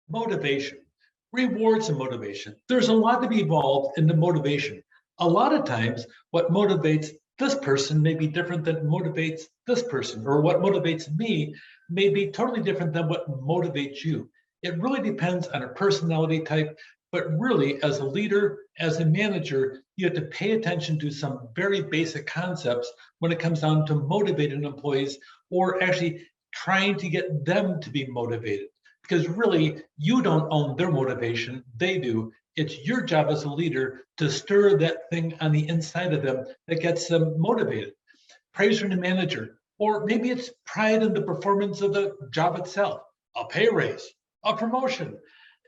Motivation, rewards and motivation. There's a lot to be involved in the motivation. A lot of times, what motivates this person may be different than motivates this person, or what motivates me may be totally different than what motivates you. It really depends on a personality type, but really, as a leader, as a manager, you have to pay attention to some very basic concepts when it comes down to motivating employees or actually trying to get them to be motivated because really you don't own their motivation, they do. It's your job as a leader to stir that thing on the inside of them that gets them motivated. Praise from the manager, or maybe it's pride in the performance of the job itself, a pay raise, a promotion.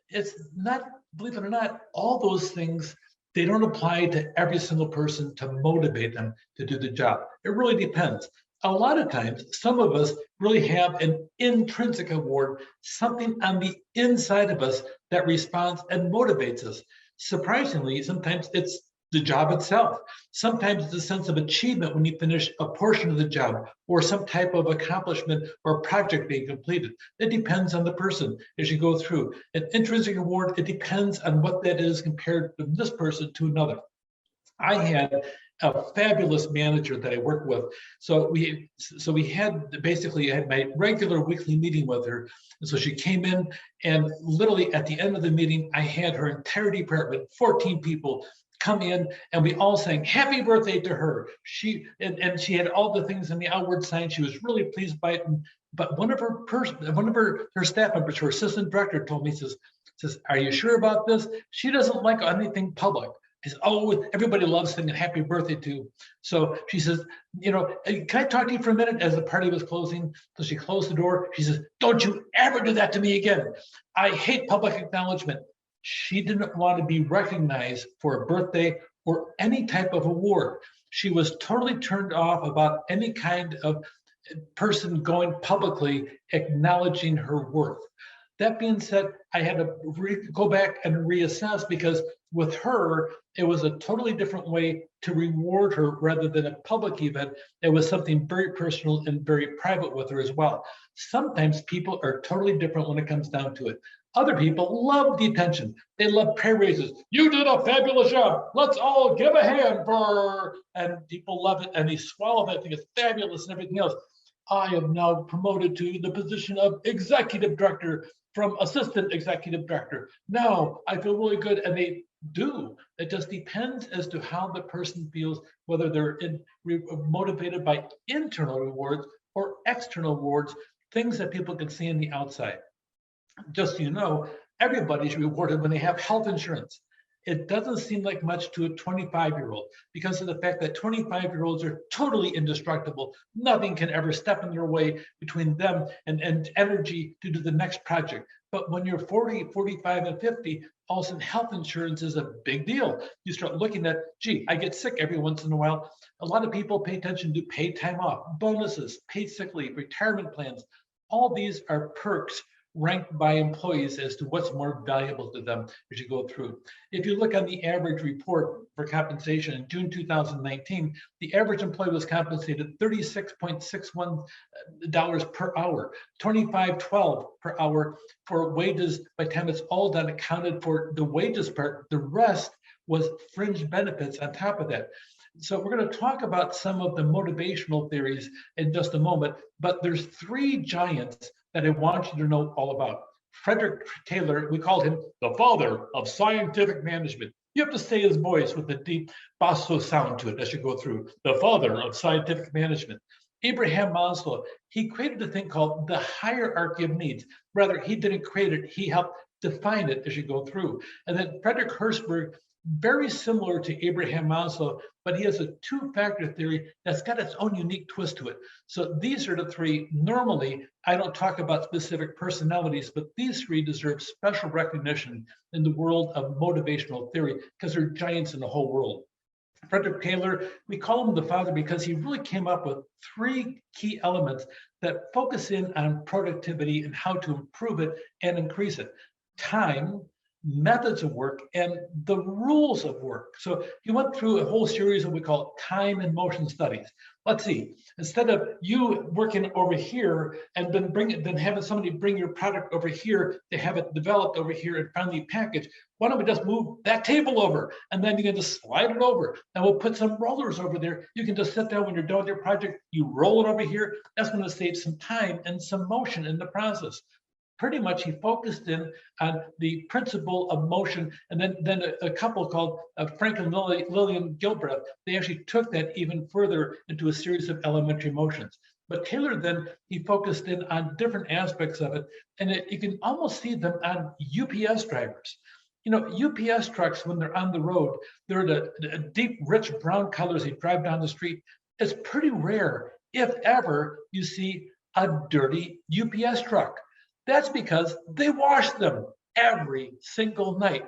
It's not, believe it or not, all those things, they don't apply to every single person to motivate them to do the job. It really depends. A lot of times, some of us really have an intrinsic award, something on the inside of us that responds and motivates us. Surprisingly, sometimes it's the job itself. Sometimes it's a sense of achievement when you finish a portion of the job or some type of accomplishment or project being completed. It depends on the person as you go through. An intrinsic award, it depends on what that is compared from this person to another. I had a fabulous manager that I worked with. So we had basically I had my regular weekly meeting with her. And so she came in and literally at the end of the meeting, I had her entire department, 14 people, come in and we all sang happy birthday to her. And she had all the things in the outward sign. She was really pleased by it. But one of her staff members, her assistant director, told me, says, "Are you sure about this? She doesn't like anything public." He says, "Oh, everybody loves singing happy birthday to." So she says, "Can I talk to you for a minute?" As the party was closing. So she closed the door. She says, "Don't you ever do that to me again. I hate public acknowledgement." She didn't want to be recognized for a birthday or any type of award. She was totally turned off about any kind of person going publicly acknowledging her worth. That being said, I had to go back and reassess because with her, it was a totally different way to reward her rather than a public event. It was something very personal and very private with her as well. Sometimes people are totally different when it comes down to it. Other people love the attention. They love pay raises. You did a fabulous job. Let's all give a hand for, and people love it and they swallow that thing. It's fabulous and everything else. I am now promoted to the position of executive director from assistant executive director. Now I feel really good, and they do. It just depends as to how the person feels, whether they're motivated by internal rewards or external rewards, things that people can see on the outside. Just so you know, everybody's rewarded when they have health insurance. It doesn't seem like much to a 25-year-old because of the fact that 25-year-olds are totally indestructible. Nothing can ever step in their way between them and energy to do the next project. But when you're 40, 45, and 50, all of a sudden health insurance is a big deal. You start looking at, gee, I get sick every once in a while. A lot of people pay attention to paid time off, bonuses, paid sick leave, retirement plans. All these are perks ranked by employees as to what's more valuable to them as you go through. If you look on the average report for compensation in June 2019, the average employee was compensated $36.61 per hour, $25.12 per hour for wages. By the time it's all done, accounted for the wages part. The rest was fringe benefits on top of that. So we're going to talk about some of the motivational theories in just a moment, but there's three giants that I want you to know all about. Frederick Taylor, we called him the father of scientific management. You have to say his voice with a deep basso sound to it as you go through. The father of scientific management. Abraham Maslow, he created a thing called the hierarchy of needs. Rather, he didn't create it, he helped define it as you go through. And then Frederick Herzberg, very similar to Abraham Maslow, but he has a two-factor theory that's got its own unique twist to it. So these are the three. Normally, I don't talk about specific personalities, but these three deserve special recognition in the world of motivational theory because they're giants in the whole world. Frederick Taylor, we call him the father because he really came up with three key elements that focus in on productivity and how to improve it and increase it. Time, methods of work, and the rules of work. So he went through a whole series of what we call time and motion studies. Let's see, instead of you working over here and then having somebody bring your product over here to have it developed over here and finally packaged, why don't we just move that table over and then you can just slide it over and we'll put some rollers over there. You can just sit down when you're done with your project, you roll it over here. That's going to save some time and some motion in the process. Pretty much he focused in on the principle of motion, and then a couple called Frank and Lillian Gilbreth, they actually took that even further into a series of elementary motions. But Taylor then, he focused in on different aspects of it, and you can almost see them on UPS drivers. You know, UPS trucks, when they're on the road, they're the deep, rich brown colors. They drive down the street. It's pretty rare, if ever, you see a dirty UPS truck. That's because they wash them every single night.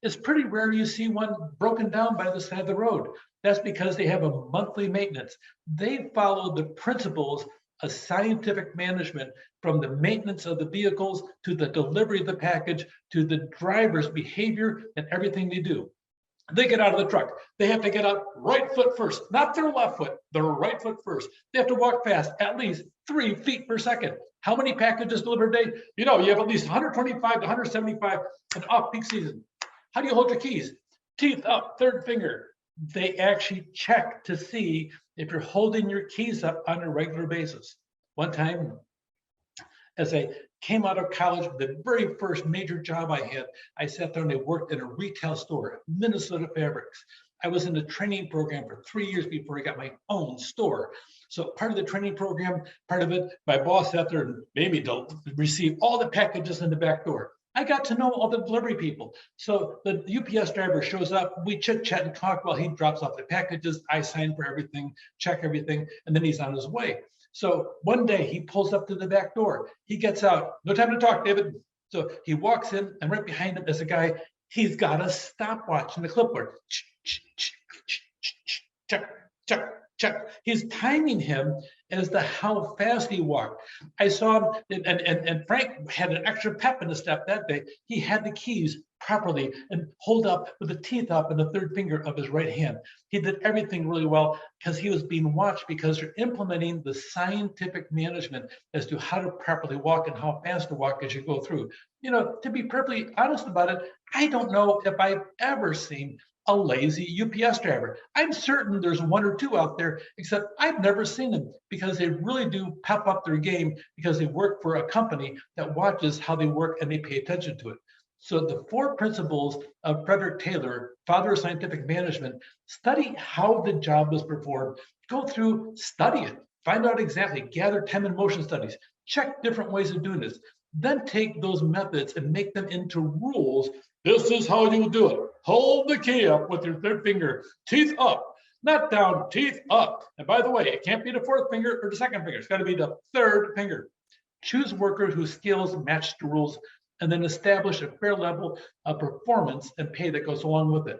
It's pretty rare you see one broken down by the side of the road. That's because they have a monthly maintenance. They follow the principles of scientific management, from the maintenance of the vehicles to the delivery of the package to the driver's behavior and everything they do. They get out of the truck. They have to get out right foot first, not their left foot, their right foot first. They have to walk fast, at least 3 feet per second. How many packages delivered a day? You know, you have at least 125 to 175 in off-peak season. How do you hold your keys? Teeth up, third finger. They actually check to see if you're holding your keys up on a regular basis. One time, as I came out of college, the very first major job I had, I sat there and I worked in a retail store, Minnesota Fabrics. I was in the training program for 3 years before I got my own store. So part of the training program, part of it, my boss sat there and made me to receive all the packages in the back door. I got to know all the delivery people. So the UPS driver shows up, we chit chat and talk while he drops off the packages. I sign for everything, check everything, and then he's on his way. So one day he pulls up to the back door. He gets out, no time to talk, David. So he walks in, and right behind him is a guy. He's got a stopwatch in the clipboard. Check, check, check. He's timing him as to how fast he walked. I saw him, and Frank had an extra pep in his step that day. He had the keys properly and hold up with the teeth up in the third finger of his right hand. He did everything really well because he was being watched, because you're implementing the scientific management as to how to properly walk and how fast to walk as you go through. You know, to be perfectly honest about it, I don't know if I've ever seen a lazy UPS driver. I'm certain there's one or two out there, except I've never seen them, because they really do pep up their game, because they work for a company that watches how they work and they pay attention to it. So the 4 principles of Frederick Taylor, father of scientific management: study how the job was performed, go through, study it, find out exactly, gather time and motion studies, check different ways of doing this, then take those methods and make them into rules. This is how you do it. Hold the key up with your third finger, teeth up, not down, teeth up. And by the way, it can't be the fourth finger or the second finger. It's got to be the third finger. Choose workers whose skills match the rules, and then establish a fair level of performance and pay that goes along with it.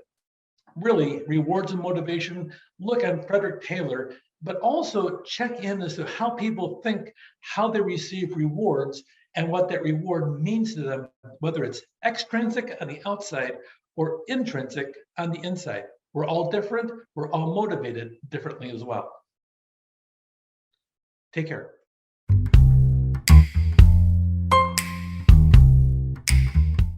Really, rewards and motivation, look at Frederick Taylor, but also check in as to how people think, how they receive rewards, and what that reward means to them, whether it's extrinsic on the outside or intrinsic on the inside. We're all different. We're all motivated differently as well. Take care.